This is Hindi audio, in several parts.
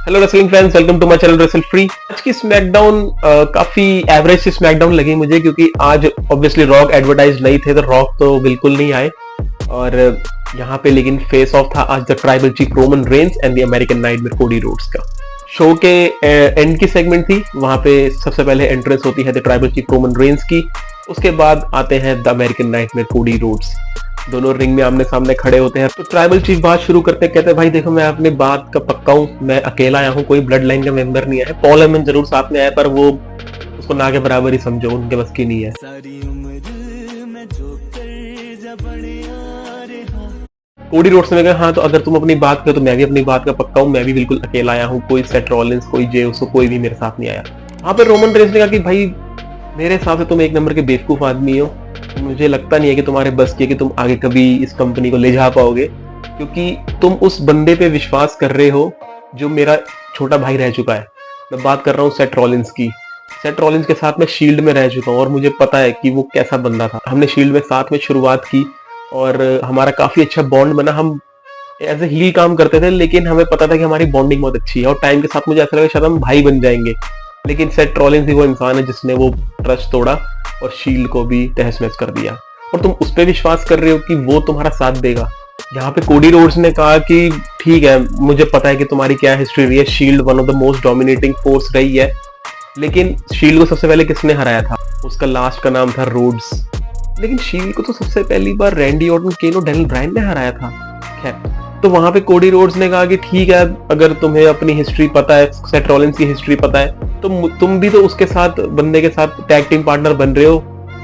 Hello wrestling fans, welcome to my channel wrestle free. आज की स्मैकडाउन काफी एवरेज सी स्मैकडाउन लगी मुझे, क्योंकि आज ऑब्वियसली रॉक एडवर्टाइज नहीं थे, तो रॉक तो बिल्कुल नहीं आए। और यहाँ पे लेकिन फेस ऑफ था आज the tribal chief Roman Reigns and the American nightmare Cody Rhodes का। शो के एंड की सेगमेंट थी, वहां पे सबसे पहले एंट्रेंस होती है the tribal chief Roman Reigns की, उसके बाद आते हैं the American nightmare Cody Rhodes. दोनों रिंग में आमने सामने खड़े होते हैं। तो ट्राइबल चीफ बात शुरू करते हैं, कहते हैं भाई देखो मैं अपनी बात का पक्का हूँ, मैं अकेला आया हूँ, कोई ब्लड लाइन का मेंबर नहीं आया। पॉल हेमन जरूर साथ में आया, पर वो उसको ना के बराबर ही समझो, उनके बस की नहीं है। कोडी रोड्स ने कहा हाँ, तो अगर तुम अपनी बात करो तो मैं भी अपनी बात का पक्का हूँ, मैं भी बिल्कुल अकेला आया हूँ, कोई सेथ रॉलिंस, कोई जे उसो, कोई भी मेरे साथ नहीं आया। वहां पर रोमन रेंस ने कहा कि भाई मेरे हिसाब से तुम एक नंबर के बेवकूफ आदमी हो, मुझे लगता नहीं है कि तुम्हारे बस की है कि तुम आगे कभी इस कंपनी को ले जा पाओगे, क्योंकि तुम उस बंदे पे विश्वास कर रहे हो जो मेरा छोटा भाई रह चुका है। मैं बात कर रहा हूँ सेथ रॉलिंस की। सेथ रॉलिंस के साथ मैं शील्ड में रह चुका हूँ और मुझे पता है कि वो कैसा बंदा था। हमने शील्ड में साथ में शुरुआत की और हमारा काफी अच्छा बॉन्ड बना। हम एज ए हील काम करते थे, लेकिन हमें पता था कि हमारी बॉन्डिंग बहुत अच्छी है और टाइम के साथ मुझे ऐसा लगा शायद हम भाई बन जाएंगे। लेकिन सेथ रॉलिंस ही वो इंसान है जिसने वो ट्रस्ट तोड़ा और शील्ड को भी तहस नहस कर दिया, और तुम उस पर विश्वास कर रहे हो कि वो तुम्हारा साथ देगा। यहाँ पे कोडी रोड्स ने कहा कि ठीक है, मुझे पता है कि तुम्हारी क्या हिस्ट्री रही है, shield one of the most dominating force रही है, लेकिन शील्ड को सबसे पहले किसने हराया था? उसका लास्ट का नाम था रोड्स। लेकिन शील्ड को तो सबसे पहली बार रैंडी ऑर्टन, केन और डैनियल ब्रायन ने हराया था। खैर, तो वहां पे कोडी रोड्स ने कहा कि ठीक है, अगर तुम्हें अपनी हिस्ट्री पता है, सेथ रॉलिंस की हिस्ट्री पता है, तो तुम भी तो उसके साथ, बंदे के साथ टैग टीम पार्टनर बन रहे हो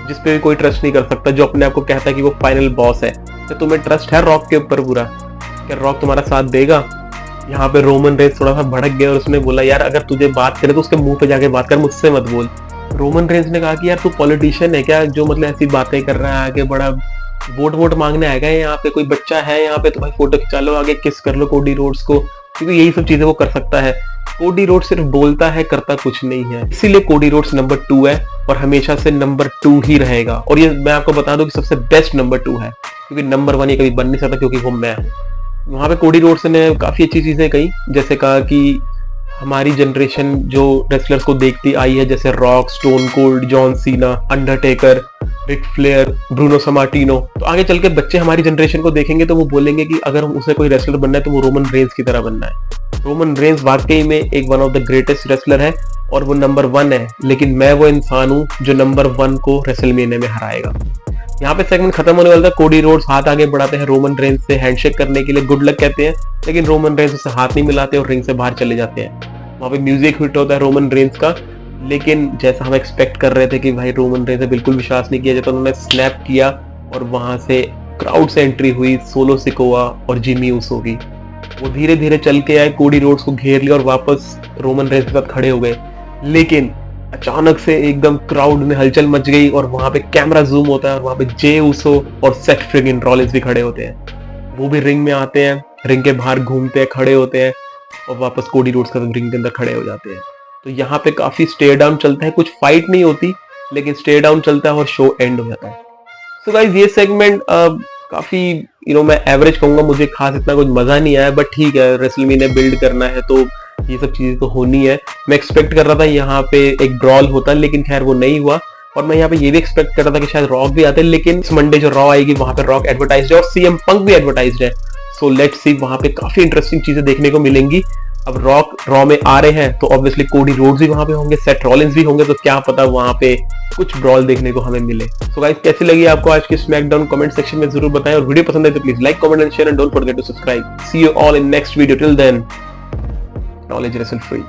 जिसपे भी कोई ट्रस्ट नहीं कर सकता, जो अपने आप को कहता है कि वो फाइनल बॉस है। तो तुम्हें ट्रस्ट है रॉक के ऊपर पूरा? क्या रॉक तुम्हारा साथ देगा? यहाँ पे रोमन रेंस थोड़ा सा भड़क गया और उसने बोला यार अगर तुझे बात करे तो उसके मुंह पे जाके बात कर, मुझसे मत बोल। रोमन रेंस ने कहा कि यार तू पॉलिटिशियन है क्या, जो मतलब ऐसी बातें कर रहा है, आगे बड़ा वोट मांगने आएगा, यहाँ पे कोई बच्चा है यहाँ पे, तो भाई फोटो खिंचा लो, आगे किस कर लो कोडी रोड्स को, क्योंकि यही सब चीजें वो कर सकता है। कोडी रोड्स सिर्फ बोलता है, करता कुछ नहीं है। इसीलिए कोडी रोड्स नंबर 2 है और हमेशा से नंबर 2 ही रहेगा। और ये मैं आपको बता दूं कि सबसे बेस्ट नंबर 2 है, क्योंकि नंबर 1 ये कभी बन नहीं सकता, क्योंकि वो मैं हूँ। वहां पे कोडी रोड्स ने काफी अच्छी चीजें कही, जैसे कहा कि हमारी जनरेशन जो रेसलर्स को देखती आई है, जैसे Rock, Stone Cold, John Cena, Undertaker, Ric Flair, Bruno Sammartino, तो आगे चल के बच्चे हमारी जनरेशन को देखेंगे तो वो बोलेंगे कि अगर उसे कोई रेसलर बनना है तो वो रोमन रेंस की तरह बनना है। रोमन रेंस वाकई में एक one of the greatest wrestler है और वो नंबर 1 है, लेकिन मैं वो इंसान हूँ जो नंबर 1 को रेसलमेनिया में हराएगा। यहाँ पे सेगमेंट खत्म होने वाला था। कोडी रोड्स हाथ आगे बढ़ाते हैं रोमन रेंस से हैंडशेक करने के लिए, गुड लक कहते हैं, लेकिन रोमन रेंस उससे हाथ नहीं मिलाते और रिंग से बाहर चले जाते हैं। वहां पे म्यूजिक हिट होता है रोमन रेंस का, लेकिन जैसा हम एक्सपेक्ट कर रहे थे कि भाई रोमन रेंस से बिल्कुल विश्वास नहीं किया जाता, उन्होंने स्नैप किया और वहां से क्राउड से एंट्री हुई सोलो सिकोआ और जिमी ऊसो की। वो धीरे धीरे चल के आए, कोडी रोड्स को घेर लिया और वापस रोमन रेंस के साथ खड़े हो गए। लेकिन अचानक से एकदम क्राउड में हलचल मच गई और वहां पे कैमरा जूम होता है और वहां पे जे ऊसो और सेथ फ्रिगिन रॉलिंस भी खड़े होते हैं। वो भी रिंग में आते हैं, रिंग के बाहर घूमते हैं, खड़े होते हैं और वापस कोडी रोड्स का रिंग के अंदर खड़े हो जाते हैं। तो यहाँ पे काफी स्टेयर डाउन चलता है, कुछ फाइट नहीं होती लेकिन स्टेयर डाउन चलता है और शो एंड हो जाता है। सो गाइस, ये सेगमेंट काफी मैं एवरेज कहूंगा, मुझे खास इतना कुछ मजा नहीं आया, बट ठीक है, रेसलमेनिया बिल्ड करना है तो ये सब चीजें तो होनी है। मैं एक्सपेक्ट कर रहा था यहाँ पे एक ब्रॉल होता, लेकिन खैर वो नहीं हुआ। और मैं यहाँ पे ये भी एक्सपेक्ट कर रहा था कि शायद रॉक भी आते, लेकिन इस मंडे जो रॉ आएगी वहां पे रॉक एडवर्टाइज्ड है और सीएम पंक भी एडवर्टाइज्ड है। सो लेट्स सी, वहां पे काफी इंटरेस्टिंग चीजें देखने को मिलेंगी। अब रॉक रॉ में आ रहे हैं तो ऑब्वियसली कोडी रोड्स भी वहां पे होंगे, सेथ रॉलिंस भी होंगे, तो क्या पता वहां पे कुछ ब्रॉल देखने को हमें मिले। सो गाइस, कैसी लगी आपको आज की स्मैकडाउन? कमेंट सेक्शन में जरूर बताएं, और वीडियो पसंद आए तो please like, comment and share, and don't forget to subscribe. See you all in next video. Till then, knowledge wrestle free.